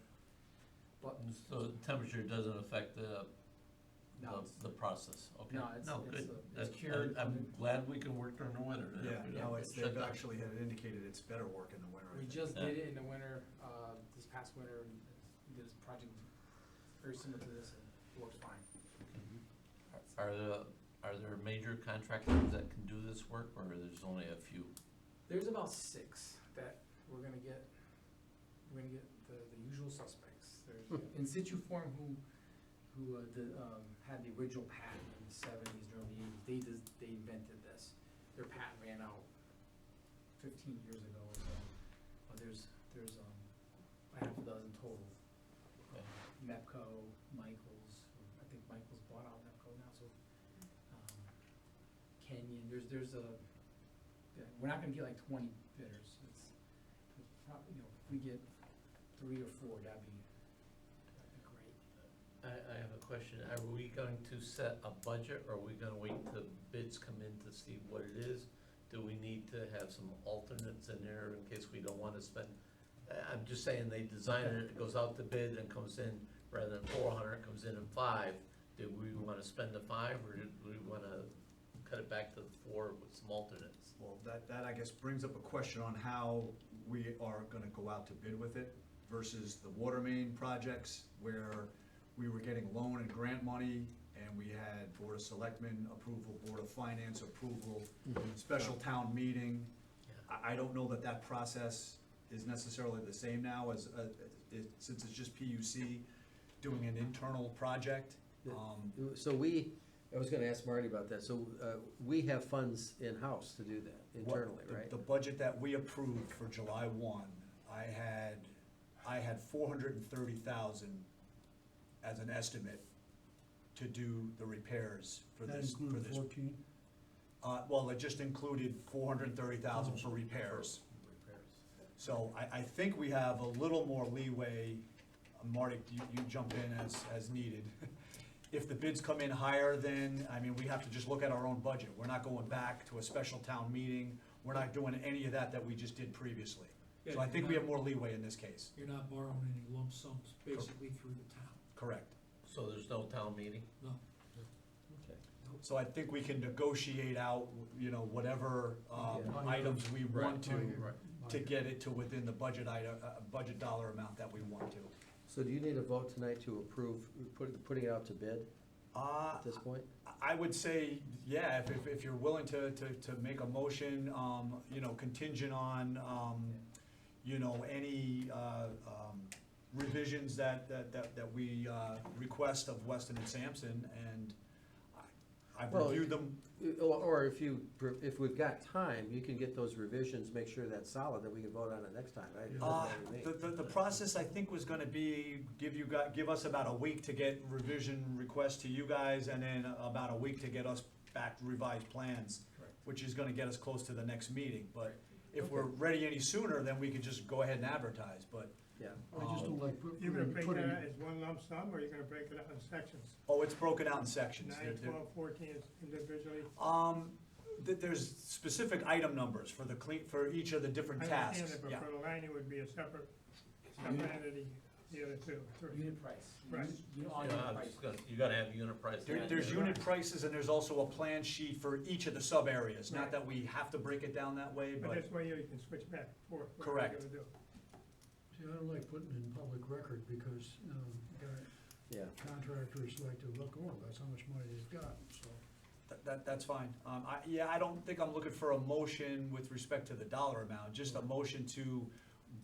Speaker 11: But,
Speaker 3: So the temperature doesn't affect the
Speaker 11: no, it's,
Speaker 3: the process, okay?
Speaker 11: No, it's-
Speaker 3: good.
Speaker 11: it's
Speaker 3: That's-
Speaker 11: cured.
Speaker 3: I'm glad we can work during the winter. then.
Speaker 6: Yeah,
Speaker 3: We
Speaker 6: no,
Speaker 3: don't
Speaker 6: they've
Speaker 3: shut down.
Speaker 6: actually had indicated it's better work in the winter. I
Speaker 11: we
Speaker 6: think.
Speaker 11: just
Speaker 3: Yeah.
Speaker 11: did it in the winter, this past winter, and we did this project very similar to this, and it works fine.
Speaker 3: Are there major contractors that can do this work, or there's only a few?
Speaker 11: There's about 6 that we're gonna get the usual suspects. There's In Situ Form who had the original patent in the 70s, early 80s. They invented this. Their patent ran out 15 years ago or so. But there's a half a dozen total. Mepco, Michaels, I think Michaels bought out Mepco now, so, Kenyon, there's a, yeah, we're not gonna get like 20 bidders. It's probably, you know, if we get 3 or 4, that'd be great.
Speaker 3: I have a question. Are we going to set a budget, or are we gonna wait till bids come in to see what it is? Do we need to have some alternates in there in case we don't wanna spend? I'm just saying, they design it, it goes out to bid and comes in, rather than 400, comes in at 5. Do we wanna spend the 5, or do we wanna cut it back to 4 with some alternates?
Speaker 6: Well, that I guess brings up a question on how we are gonna go out to bid with it versus the water main projects where we were getting loan and grant money and we had Board of Selectmen approval, Board of Finance approval, special town meeting. I don't know that that process is necessarily the same now as, since it's just PUC doing an internal project.
Speaker 2: So I was gonna ask Marty about that, so, we have funds in-house to do that internally, right?
Speaker 6: The budget that we approved for July 1, I had 430,000 as an estimate to do the repairs for
Speaker 5: That
Speaker 6: this.
Speaker 5: included 14?
Speaker 6: Well, it just included 430,000 for repairs. So I think we have a little more leeway. Marty, you jump in as needed. If the bids come in higher, then, I mean, we have to just look at our own budget. We're not going back to a special town meeting. We're not doing any of that we just did previously.
Speaker 12: Yeah,
Speaker 6: So I
Speaker 12: you're
Speaker 6: think we
Speaker 12: not-
Speaker 6: have more leeway in this case.
Speaker 12: You're not borrowing any lump sums basically through the town,
Speaker 6: Correct.
Speaker 3: So there's no town meeting?
Speaker 12: no.
Speaker 2: Okay.
Speaker 6: So I think we can negotiate out, whatever
Speaker 2: Yeah.
Speaker 6: items we want to,
Speaker 3: Right.
Speaker 6: to get it to within the budget item, budget dollar amount that we want to.
Speaker 2: So do you need a vote tonight to approve putting it out to bid at this point?
Speaker 6: I would say, yeah, if you're willing to make a motion, contingent on, any revisions that we request of Weston and Sampson, and I've
Speaker 2: Well,
Speaker 6: reviewed them.
Speaker 2: Or if we've got time, you can get those revisions, make sure that's solid, that we can vote on it next time, right?
Speaker 6: The process, I think, was gonna be, give us about a week to get revision requests to you guys, and then about a week to get us back revised plans,
Speaker 11: Correct.
Speaker 6: which is gonna get us close to the next meeting, but if we're ready any sooner, then we could just go ahead and advertise, but,
Speaker 2: Yeah.
Speaker 5: I just don't like
Speaker 10: You're gonna break
Speaker 5: putting.
Speaker 10: that out as one lump sum, or you're gonna break it out in sections?
Speaker 6: oh, it's broken out in sections.
Speaker 10: 9, 12, 14 individually?
Speaker 6: There's specific item numbers for for each of the different
Speaker 10: I
Speaker 6: tasks,
Speaker 10: understand it,
Speaker 6: yeah.
Speaker 10: but for the line, it would be a separate entity, the other two.
Speaker 11: Unit price.
Speaker 10: Right.
Speaker 11: On
Speaker 3: Yeah,
Speaker 11: unit
Speaker 3: I'm
Speaker 11: price.
Speaker 3: just gonna, you gotta have unit price.
Speaker 6: There's unit prices, and there's also a plan sheet for each of the sub-areas, not
Speaker 10: Right.
Speaker 6: that we have to break it down that way,
Speaker 10: But
Speaker 6: but,
Speaker 10: this way you can switch back and forth. what you're
Speaker 6: Correct.
Speaker 10: gonna do.
Speaker 5: See, I don't like putting it in public record because,
Speaker 2: Yeah.
Speaker 5: contractors like to look, oh, that's how much money they've got, so.
Speaker 6: that's fine. I don't think I'm looking for a motion with respect to the dollar amount, just a motion to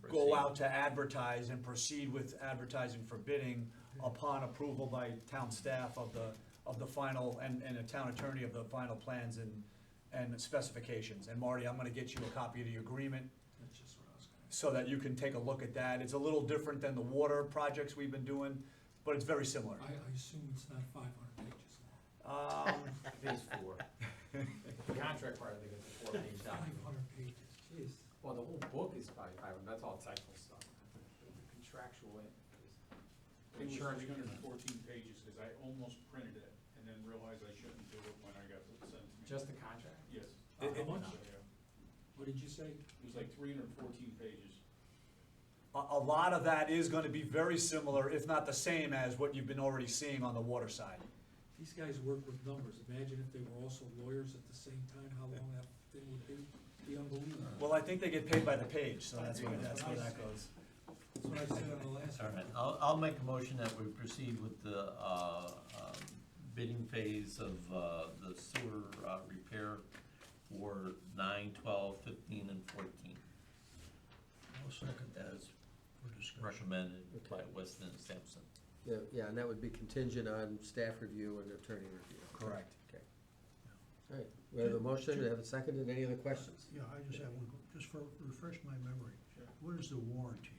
Speaker 6: go
Speaker 3: Proceed.
Speaker 6: out to advertise and proceed with advertising for bidding upon approval by town staff of the final, and a town attorney of the final plans and specifications. And Marty, I'm gonna get you a copy of the agreement
Speaker 12: That's just what I was gonna.
Speaker 6: so that you can take a look at that. It's a little different than the water projects we've been doing, but it's very similar.
Speaker 12: I assume it's not 500 pages long.
Speaker 11: Phase 4. The contract part, I think it's a 4-page document.
Speaker 12: 500 pages, jeez.
Speaker 11: Well, the whole book is probably 500, that's all technical stuff. The contractual,
Speaker 8: It was
Speaker 11: insurance.
Speaker 8: 314 pages, because I almost printed it, and then realized I shouldn't do it when I got it sent to me.
Speaker 11: Just the contract?
Speaker 8: Yes.
Speaker 12: How much?
Speaker 8: Yeah.
Speaker 12: What did you say?
Speaker 8: It was like 314 pages.
Speaker 6: A lot of that is gonna be very similar, if not the same, as what you've been already seeing on the water side.
Speaker 12: These guys work with numbers. Imagine if they were also lawyers at the same time, how long that thing would be unbelievable.
Speaker 6: Well, I think they get paid by the page, so that's where that goes.
Speaker 12: That's what I said on the last
Speaker 3: All
Speaker 12: one.
Speaker 3: right, I'll make a motion that we proceed with the bidding phase of the sewer repair for 9, 12, 15, and 14,
Speaker 5: I'll second that
Speaker 3: as
Speaker 5: for discussion.
Speaker 3: recommended by
Speaker 2: Okay.
Speaker 3: Weston and Sampson.
Speaker 2: Yeah, and that would be contingent on staff review and attorney review.
Speaker 6: Correct.
Speaker 2: Okay. All right, we have a motion, we have a second, and any other questions?
Speaker 5: Yeah, I just have one, just for, refresh my memory.
Speaker 11: Sure.
Speaker 5: What is the warranty?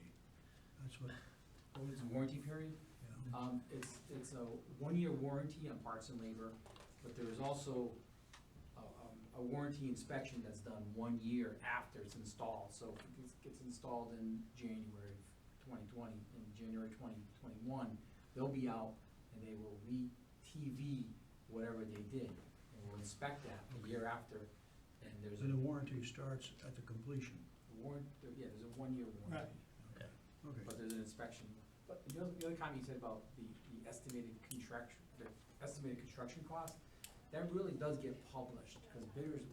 Speaker 5: That's what,
Speaker 11: What is the warranty period?
Speaker 5: yeah.
Speaker 11: It's a 1-year warranty on parts and labor, but there is also a warranty inspection that's done 1 year after it's installed. So if it gets installed in January of 2020, in January 2021, they'll be out and they will re-TV whatever they did. And we'll inspect that a year after, and there's
Speaker 5: And the
Speaker 11: a
Speaker 5: warranty starts at the completion.
Speaker 11: yeah, there's a 1-year warranty.
Speaker 10: Right.
Speaker 5: Okay.
Speaker 11: But there's an inspection. But the other comment you said about the estimated construction cost, that really does get published, because bidders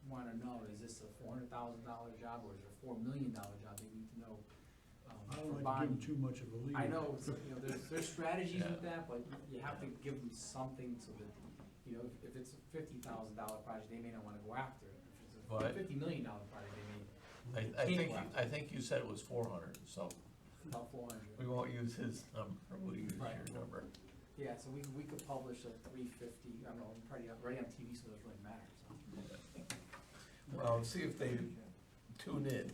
Speaker 11: wanna know, is this a $400,000 job, or is it a $4 million job? They need to know,
Speaker 5: I
Speaker 11: for
Speaker 5: don't like to give
Speaker 11: bonding.
Speaker 5: them too much of a lead.
Speaker 11: I know, there's strategies with that, but you have to give them something so that, if it's a $50,000 project, they may not wanna go after it. If it's a
Speaker 3: Right.
Speaker 11: $50 million project, they may,
Speaker 3: I think you said it was 400, so
Speaker 11: about 400.
Speaker 3: we won't use his number, we'll use
Speaker 11: Right.
Speaker 3: your number.
Speaker 11: Yeah, so we could publish a 350, I don't know, probably already on TV, so it doesn't really matter, so.
Speaker 3: Well, see if they tune in.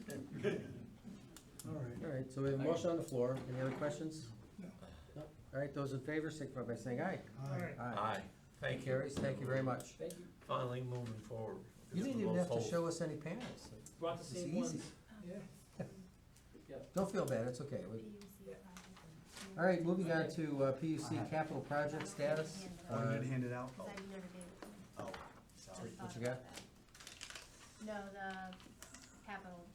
Speaker 5: All right.
Speaker 2: All right, so we have a motion on the floor. Any other questions?
Speaker 10: No.
Speaker 2: No. All right, those in favor, signify by saying aye.
Speaker 10: Alright.
Speaker 3: Aye, thank you.
Speaker 2: Carries, thank you very much.
Speaker 11: Thank you.
Speaker 3: Finally moving forward.
Speaker 2: You didn't even have to show us any panels.
Speaker 11: Brought the
Speaker 2: It's
Speaker 11: same
Speaker 2: easy.
Speaker 11: ones. Yeah.
Speaker 2: Don't feel bad, it's okay. We-
Speaker 7: PUC project.
Speaker 2: All right, moving on to PUC capital project status.
Speaker 6: Oh, you didn't hand it out?
Speaker 7: Cause I never gave it to him.
Speaker 6: Oh,
Speaker 7: Just
Speaker 6: sorry.
Speaker 2: What
Speaker 7: thought
Speaker 2: you got?
Speaker 7: about that. No, the capital,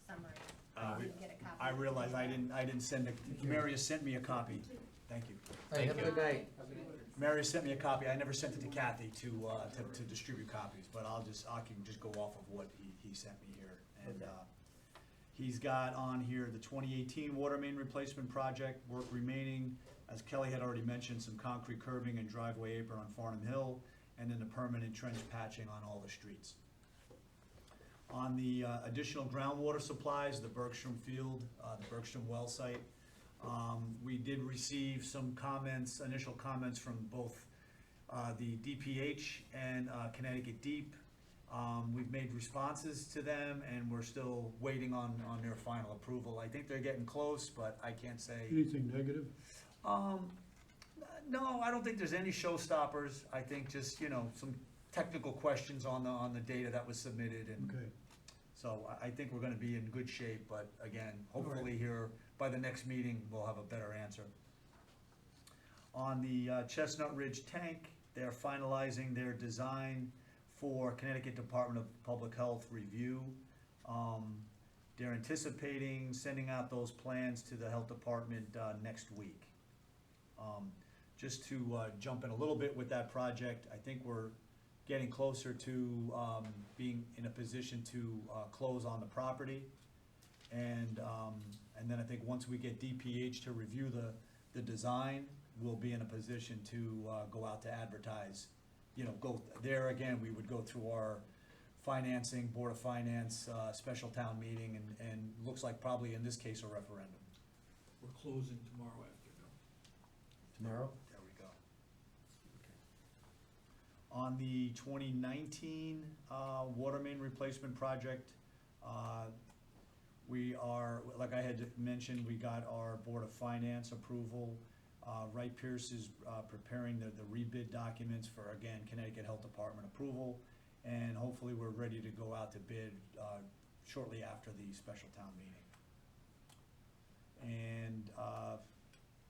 Speaker 7: summary. I didn't get a copy.
Speaker 6: I realized I didn't send a, Marius sent me a copy. Thank you.
Speaker 2: Hey, have a good night.
Speaker 6: Marius sent me a copy. I never sent it to Kathy to distribute copies, but I can just go off of what he sent me here. And, he's got on here the 2018 water main replacement project, work remaining. As Kelly had already mentioned, some concrete curbing and driveway apron on Farnham Hill, and then the permanent trench patching on all the streets. On the additional groundwater supplies, the Bergstrom field, the Bergstrom well site, we did receive some comments, initial comments from both the DPH and Connecticut Deep. We've made responses to them, and we're still waiting on their final approval. I think they're getting close, but I can't say.
Speaker 5: Anything negative?
Speaker 6: No, I don't think there's any showstoppers. I think just, some technical questions on the data that was submitted, and
Speaker 5: Okay.
Speaker 6: so I think we're gonna be in good shape, but again, hopefully here, by the next meeting, we'll have a better answer. On the Chestnut Ridge tank, they're finalizing their design for Connecticut Department of Public Health review. They're anticipating sending out those plans to the Health Department next week. Just to jump in a little bit with that project, I think we're getting closer to being in a position to close on the property. And then I think once we get DPH to review the design, we'll be in a position to go out to advertise. Go there again, we would go through our financing, Board of Finance, special town meeting, and looks like probably in this case a referendum.
Speaker 12: We're closing tomorrow afternoon.
Speaker 2: Tomorrow?
Speaker 6: There we go. On the 2019 water main replacement project, we are, like I had mentioned, we got our Board of Finance approval. Wright Pierce is preparing the rebid documents for, again, Connecticut Health Department approval, and hopefully we're ready to go out to bid shortly after the special town meeting. And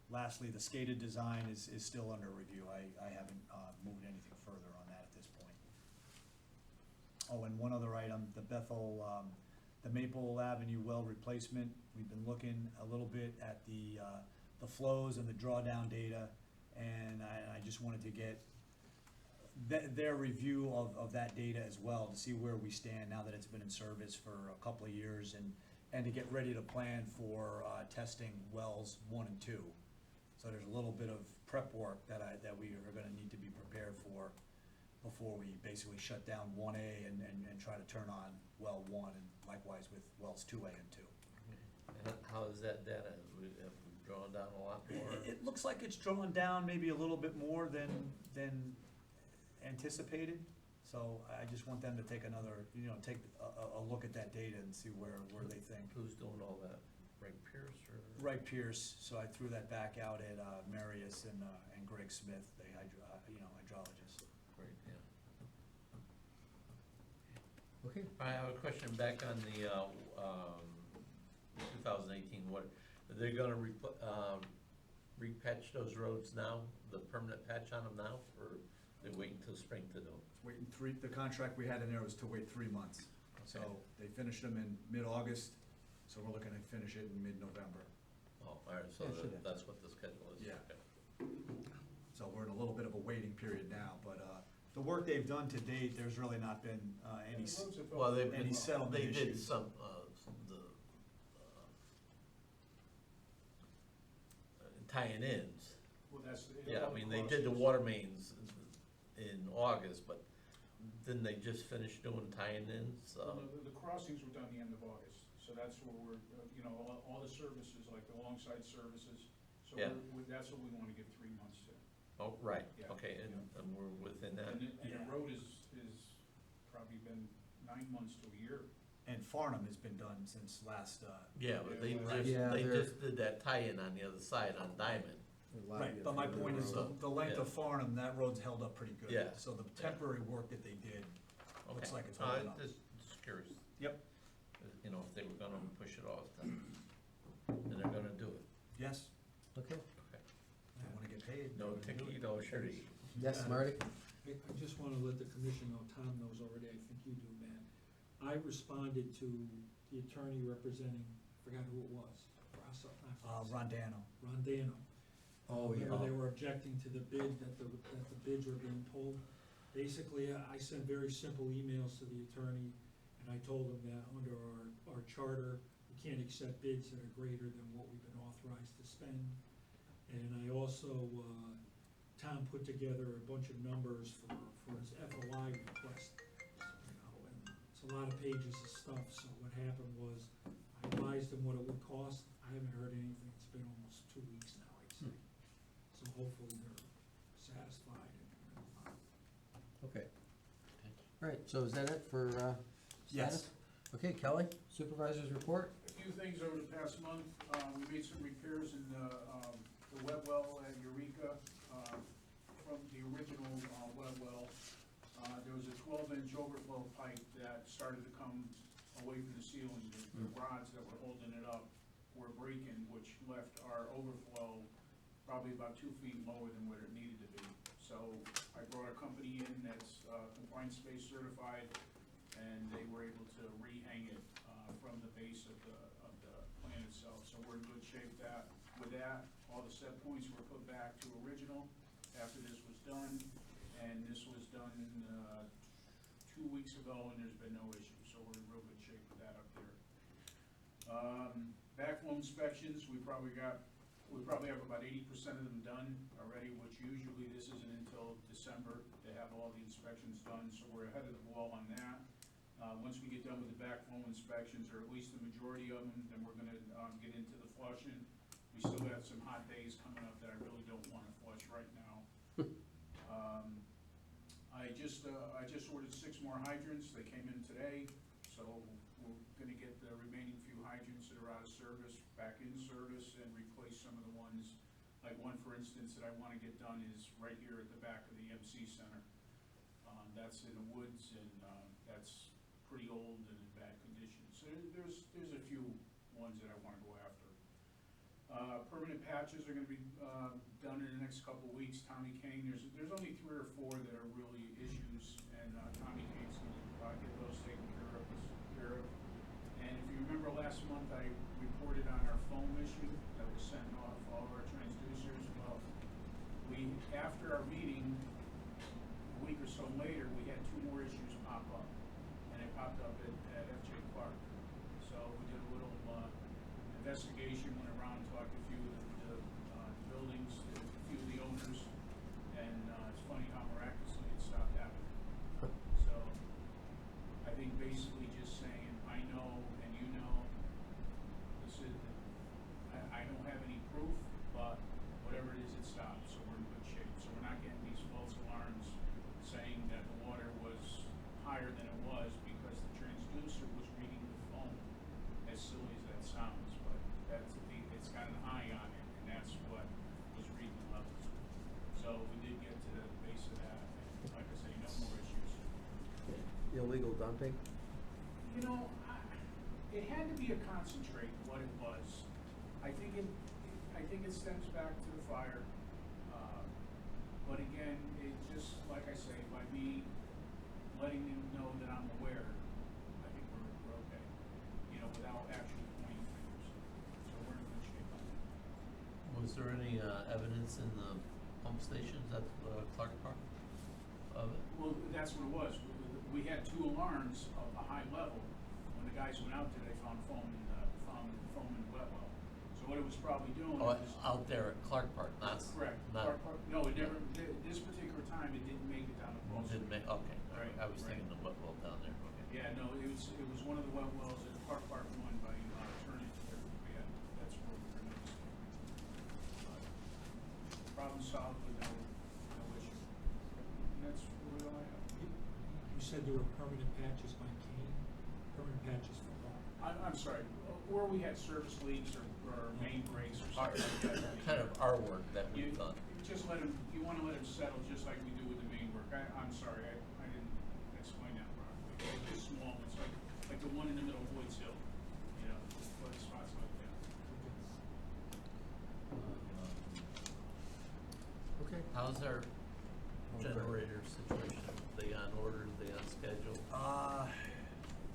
Speaker 6: lastly, the skated design is still under review. I haven't moved anything further on that at this point. Oh, and one other item, the Bethel, the Maple Avenue well replacement. We've been looking a little bit at the flows and the drawdown data, and I just wanted to get their review of that data as well, to see where we stand now that it's been in service for a couple of years, and to get ready to plan for testing wells 1 and 2. So there's a little bit of prep work that we are gonna need to be prepared for before we basically shut down 1A and try to turn on well 1, and likewise with wells 2A and 2.
Speaker 3: How is that data? Have we drawn down a lot more?
Speaker 6: It looks like it's drawn down maybe a little bit more than anticipated. So I just want them to take another, take a look at that data and see where they think.
Speaker 3: Who's doing all that? Wright Pierce or?
Speaker 6: Wright Pierce, so I threw that back out at Marius and Greg Smith, the hydrologist.
Speaker 3: Great, yeah.
Speaker 2: Okay,
Speaker 3: I have a question back on the, 2018 water. They're gonna repatch those roads now, the permanent patch on them now, or they're waiting till spring to do?
Speaker 6: The contract we had in there was to wait 3 months. So
Speaker 3: Okay.
Speaker 6: they finished them in mid-August, so we're looking to finish it in mid-November.
Speaker 3: Oh, all right, so
Speaker 2: Yeah, should have.
Speaker 3: that's what the schedule is?
Speaker 6: Yeah.
Speaker 3: Okay.
Speaker 6: So we're in a little bit of a waiting period now, but the work they've done to date, there's really not been any,
Speaker 8: The roads have
Speaker 3: Well,
Speaker 8: built-
Speaker 6: Any settlement
Speaker 3: they did
Speaker 6: issues.
Speaker 3: some, tying ins.
Speaker 8: Well, that's.
Speaker 3: Yeah, I mean, they did the water mains in August, but didn't they just finish doing tying ins?
Speaker 8: Well, the crossings were done the end of August, so that's where we're, all the services, like the alongside services. So
Speaker 3: Yeah.
Speaker 8: that's what we wanna give 3 months to.
Speaker 3: Oh, right,
Speaker 8: Yeah.
Speaker 3: okay, and we're within that.
Speaker 8: And the
Speaker 6: Yeah.
Speaker 8: road is probably been 9 months to a year.
Speaker 6: and Farnham has been done since last,
Speaker 3: Yeah, but they
Speaker 8: Yeah,
Speaker 3: just,
Speaker 2: yeah,
Speaker 3: they
Speaker 2: they're-
Speaker 3: just did that tie-in on the other side on Diamond.
Speaker 6: right, but my point is, the length of Farnham, that road's held up pretty good.
Speaker 3: Yeah.
Speaker 6: So the temporary work that they did, looks
Speaker 3: Okay.
Speaker 6: like it's holding up.
Speaker 3: Just curious.
Speaker 6: Yep.
Speaker 3: If they were gonna push it off, then, and they're gonna do it.
Speaker 6: Yes,
Speaker 2: okay.
Speaker 3: Okay.
Speaker 6: they wanna get paid.
Speaker 3: No
Speaker 6: they're gonna do
Speaker 3: ticky,
Speaker 6: it.
Speaker 3: no shirty.
Speaker 2: Yes, Marty?
Speaker 12: I just wanna let the commission know, Tom knows already, I think you do, Matt. I responded to the attorney representing, I forgot who it was,
Speaker 6: Rondano.
Speaker 12: Rondano.
Speaker 2: Oh,
Speaker 12: Where
Speaker 2: yeah.
Speaker 12: they were objecting to the bid, that the bids were being pulled. Basically, I sent very simple emails to the attorney, and I told him that under our charter, we can't accept bids that are greater than what we've been authorized to spend. And I also, Tom put together a bunch of numbers for his FOI request, and it's a lot of pages of stuff, so what happened was, I advised him what it would cost, I haven't heard anything, it's been almost 2 weeks now, I'd say. So hopefully they're satisfied and
Speaker 2: Okay. All right, so is that it for
Speaker 6: Yes.
Speaker 2: status? Okay, Kelly, supervisor's report?
Speaker 8: A few things over the past month, we made some repairs in the wet well at Eureka, from the original wet well. There was a 12-inch overflow pipe that started to come away from the ceiling. The rods that were holding it up were breaking, which left our overflow probably about 2 feet lower than where it needed to be. So I brought a company in that's confined space certified, and they were able to rehang it from the base of the plant itself. So we're in good shape with that. All the set points were put back to original after this was done, and this was done 2 weeks ago, and there's been no issues. So we're in real good shape with that up there. Backflow inspections, we probably have about 80% of them done already, which usually this isn't until December to have all the inspections done, so we're ahead of the ball on that. Once we get done with the backflow inspections, or at least the majority of them, then we're gonna get into the flushing. We still have some hot days coming up that I really don't wanna flush right now. I just ordered 6 more hydrants, they came in today, so we're gonna get the remaining few hydrants that are out of service back in service and replace some of the ones, like one, for instance, that I wanna get done is right here at the back of the MC Center. That's in the woods, and that's pretty old and in bad condition. So there's a few ones that I wanna go after. Permanent patches are gonna be done in the next couple of weeks. Tommy Kane, there's only 3 or 4 that are really issues, and Tommy Kane's gonna get those taken care of. And if you remember last month, I reported on our foam issue that was sent off all of our transducers. Well, after our meeting, a week or so later, we had 2 more issues pop up, and they popped up at FJ Clark. So we did a little investigation, went around, talked to a few of the buildings, a few of the owners, and it's funny how miraculously it stopped happening. So I think basically just saying, I know and you know, this is, I don't have any proof, but whatever it is, it stopped, so we're in good shape. So we're not getting these false alarms saying that the water was higher than it was because the transducer was reading the phone, as silly as that sounds, but it's got an eye on it, and that's what was reading the levels. So we did get to the base of that, and like I say, no more issues.
Speaker 2: Illegal dumping?
Speaker 8: You know, it had to be a concentrate, what it was. I think it stems back to the fire. But again, it just, like I say, by me letting them know that I'm aware, I think we're okay. You know, without actually pointing fingers. So we're in good shape on that.
Speaker 3: Was there any evidence in the pump stations at Clark Park of it?
Speaker 8: Well, that's what it was. We had 2 alarms of a high level. When the guys went out there, they found foam in the wet well. So what it was probably doing
Speaker 3: Oh,
Speaker 8: was.
Speaker 3: out there at Clark Park, not.
Speaker 8: Correct.
Speaker 3: Not.
Speaker 8: Clark Park- No, it never, this particular time, it didn't make it down the coast.
Speaker 3: Didn't make, okay,
Speaker 8: Right,
Speaker 3: I was
Speaker 8: right.
Speaker 3: thinking the wet well down there, okay.
Speaker 8: Yeah, no, it was one of the wet wells at Park 1 by Turnage there. Yeah, that's where we were noticing. Problem solved with no issue. And that's really all I have.
Speaker 12: You said there were permanent patches by Kane, permanent patches for what?
Speaker 8: I'm sorry, or we had service leaks or main breaks or something like that.
Speaker 3: Kind of our work that
Speaker 8: You
Speaker 3: we've done.
Speaker 8: just let them, you wanna let them settle just like we do with the main work. I'm sorry, I didn't explain that properly. It's just small ones, like the one in the middle of Woods Hill, you know, or spots like that.
Speaker 2: Okay.
Speaker 3: How's our generator situation? They on order, they on schedule?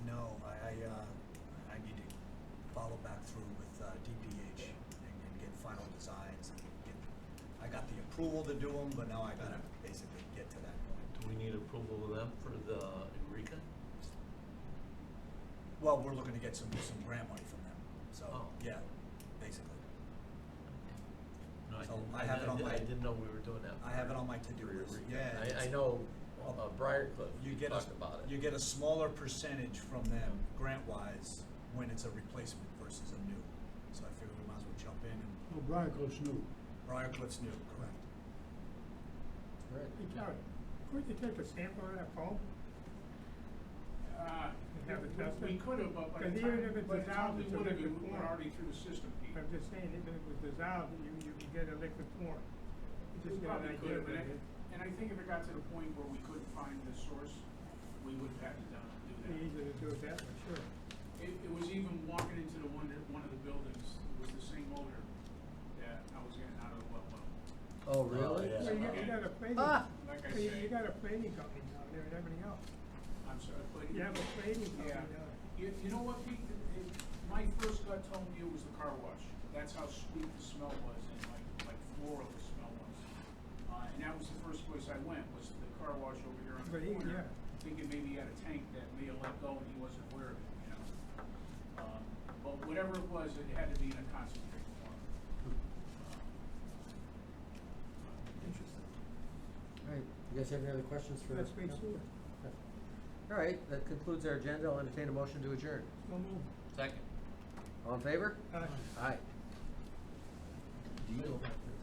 Speaker 6: No, I need to follow back through with DPH and get final designs and get, I got the approval to do them, but now I gotta basically get to that point.
Speaker 3: Do we need approval of them for the Eureka?
Speaker 6: Well, we're looking to get some grant money from them, so,
Speaker 3: Oh.
Speaker 6: yeah, basically.
Speaker 3: No,
Speaker 6: So I have it on my-
Speaker 3: I didn't know we were doing that.
Speaker 6: I have it on my to-do
Speaker 3: for
Speaker 6: list,
Speaker 3: Eureka.
Speaker 6: yeah.
Speaker 3: I know, Briarcliff,
Speaker 6: You
Speaker 3: you
Speaker 6: get
Speaker 3: talked about it.
Speaker 6: You get a smaller percentage from them grant-wise when it's a replacement versus a new. So I figured we might as well jump in and,
Speaker 5: Oh, Briarcliff's new.
Speaker 6: Briarcliff's new, correct.
Speaker 2: Great.
Speaker 10: Hey, Charlie, couldn't you take a sample of that foam? Have it tested?
Speaker 8: We could have, but by the
Speaker 10: Because even if
Speaker 8: time,
Speaker 10: it's
Speaker 8: by the time
Speaker 10: dissolved,
Speaker 8: we
Speaker 10: it's a
Speaker 8: would have,
Speaker 10: liquid
Speaker 8: we were
Speaker 10: form.
Speaker 8: already through the system, Pete.
Speaker 10: I'm just saying, even if it was dissolved, you could get a liquid form. You
Speaker 8: We
Speaker 10: just get an
Speaker 8: probably
Speaker 10: idea
Speaker 8: could
Speaker 10: of
Speaker 8: have,
Speaker 10: it.
Speaker 8: and I think if it got to the point where we couldn't find the source, we would have had to do
Speaker 10: It'd be
Speaker 8: that.
Speaker 10: easier to do it that way, sure.
Speaker 8: It was even walking into one of the buildings, it was the same odor that I was getting out of the well.
Speaker 2: Oh, really?
Speaker 3: yeah.
Speaker 10: Well, you got a planing,
Speaker 2: Ah!
Speaker 8: Like I
Speaker 10: you
Speaker 8: say,
Speaker 10: got a planing company down there and everything else.
Speaker 8: I'm sorry, but.
Speaker 10: You have a planing company
Speaker 8: Yeah.
Speaker 10: down there.
Speaker 8: You know what, Pete, my first gut told me it was the car wash. That's how sweet the smell was and like floral the smell was. And that was the first place I went, was the car wash over here on the
Speaker 10: But he-
Speaker 8: corner.
Speaker 10: yeah.
Speaker 8: Thinking maybe he had a tank that may have let go and he wasn't aware of it, you know? But whatever it was, it had to be in a concentrate form.
Speaker 2: Interesting. All right, you guys have any other questions for?
Speaker 10: That's great sewer.
Speaker 2: All right, that concludes our agenda. I'll entertain a motion to adjourn.
Speaker 10: So move.
Speaker 3: Second.
Speaker 2: All in favor?
Speaker 10: Aye.
Speaker 2: Aye. Do you know about this?